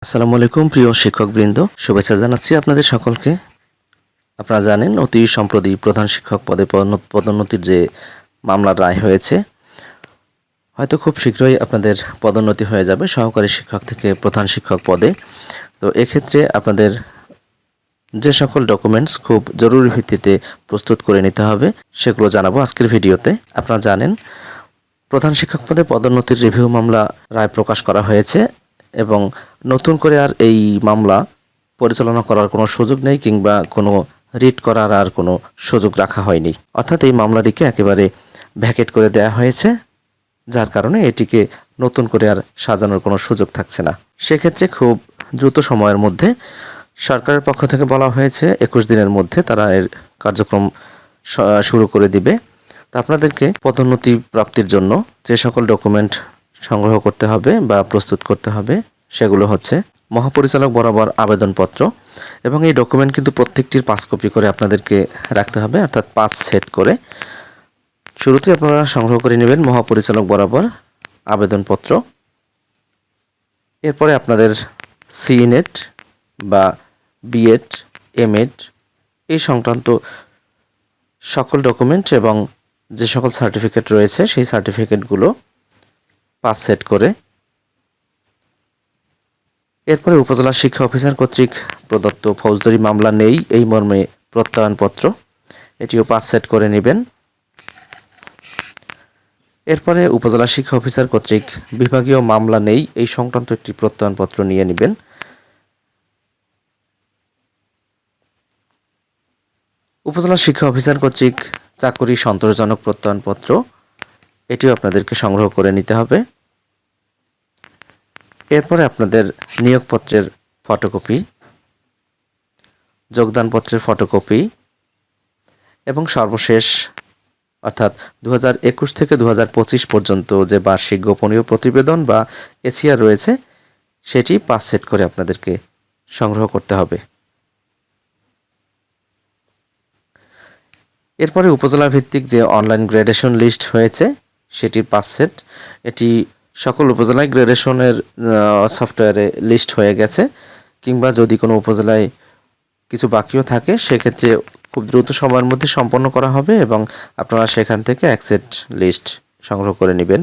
আসসালামু আলাইকুম প্রিয় শিক্ষকবৃন্দ, শুভেচ্ছা জানাচ্ছি আপনাদের সকলকে। আপনারা জানেন অতি সম্প্রতি প্রধান শিক্ষক পদে পদোন্নতির যে মামলার রায় হয়েছে, হয়তো খুব শীঘ্রই আপনাদের পদোন্নতি হয়ে যাবে সহকারী শিক্ষক থেকে প্রধান শিক্ষক পদে। তো এক্ষেত্রে আপনাদের যে সকল ডকুমেন্টস খুব জরুরি ভিত্তিতে প্রস্তুত করে নিতে হবে সেগুলো জানাবো আজকের ভিডিওতে। আপনারা জানেন প্রধান শিক্ষক পদে পদোন্নতির রিভিউ মামলা রায় প্রকাশ করা হয়েছে এবং নতুন করে আর এই মামলা পরিচালনা করার কোনো সুযোগ নেই কিংবা কোনো রিট করার আর কোনো সুযোগ রাখা হয়নি। অর্থাৎ এই মামলাটিকে একেবারে ভ্যাকেট করে দেওয়া হয়েছে, যার কারণে এটিকে নতুন করে আর সাজানোর কোনো সুযোগ থাকছে না। সেক্ষেত্রে খুব দ্রুত সময়ের মধ্যে সরকারের পক্ষ থেকে বলা হয়েছে 21 দিনের মধ্যে তারা এর কার্যক্রম শুরু করে দিবে। তো আপনাদেরকে পদোন্নতি প্রাপ্তির জন্য যে সকল ডকুমেন্ট সংগ্রহ করতে হবে বা প্রস্তুত করতে হবে সেগুলো হচ্ছে মহাপরিচালক বরাবর আবেদনপত্র, এবং এই ডকুমেন্ট কিন্তু প্রত্যেকটির 5 কপি করে আপনাদেরকে রাখতে হবে, অর্থাৎ 5 সেট করে। শুরুতে আপনারা সংগ্রহ করে নেবেন মহাপরিচালক বরাবর আবেদনপত্র। এরপরে আপনাদের সিনেট বা বিএড, এমএড এই সংক্রান্ত সকল ডকুমেন্ট এবং যে সকল সার্টিফিকেট রয়েছে সেই সার্টিফিকেটগুলো 5 সেট করে। এরপরে উপজেলা শিক্ষা অফিসার কর্তৃক প্রদত্ত ফৌজদারি মামলা নেই এই মর্মে প্রত্যয়নপত্র, এটিও 5 সেট করে নেবেন। এরপরে উপজেলা শিক্ষা অফিসার কর্তৃক বিভাগীয় মামলা নেই এই সংক্রান্ত একটি প্রত্যয়নপত্র নিয়ে নেবেন। উপজেলা শিক্ষা অফিসার কর্তৃক চাকরি সন্তোষজনক প্রত্যয়নপত্র, এটিও আপনাদেরকে সংগ্রহ করে নিতে হবে। এরপরে আপনাদের নিয়োগপত্রের ফটোকপি, যোগদানপত্রের ফটোকপি এবং সর্বশেষ অর্থাৎ 2021 থেকে 2025 পর্যন্ত যে বার্ষিক গোপনীয় প্রতিবেদন বা এসিআর রয়েছে সেটি 5 সেট করে আপনাদেরকে সংগ্রহ করতে হবে। এরপরে উপজেলা ভিত্তিক যে অনলাইন গ্রেডেশন লিস্ট হয়েছে সেটির 5 সেট, এটি সকল উপজেলায় গ্রেডেশনের সফটওয়্যারে লিস্ট হয়ে গেছে, কিংবা যদি কোনো উপজেলায় কিছু বাকিও থাকে সেক্ষেত্রে খুব দ্রুত সময়ের মধ্যে সম্পন্ন করা হবে এবং আপনারা সেখান থেকে এক সেট লিস্ট সংগ্রহ করে নেবেন।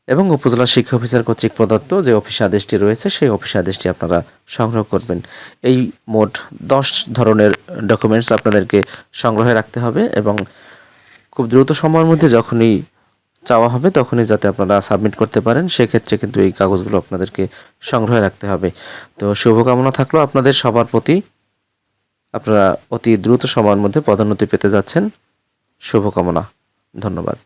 এবং উপজেলা শিক্ষা অফিসার কর্তৃক প্রদত্ত যে অফিস আদেশটি রয়েছে সেই অফিস আদেশটি আপনারা সংগ্রহ করবেন। এই মোট 10 ধরনের ডকুমেন্টস আপনাদেরকে সংগ্রহে রাখতে হবে এবং খুব দ্রুত সময়ের মধ্যে যখনই চাওয়া হবে তখনই যাতে আপনারা সাবমিট করতে পারেন, সেক্ষেত্রে কিন্তু এই কাগজগুলো আপনাদেরকে সংগ্রহে রাখতে হবে। তো শুভকামনা থাকলো আপনাদের সবার প্রতি, আপনারা অতি দ্রুত সময়ের মধ্যে পদোন্নতি পেতে যাচ্ছেন। শুভকামনা, ধন্যবাদ।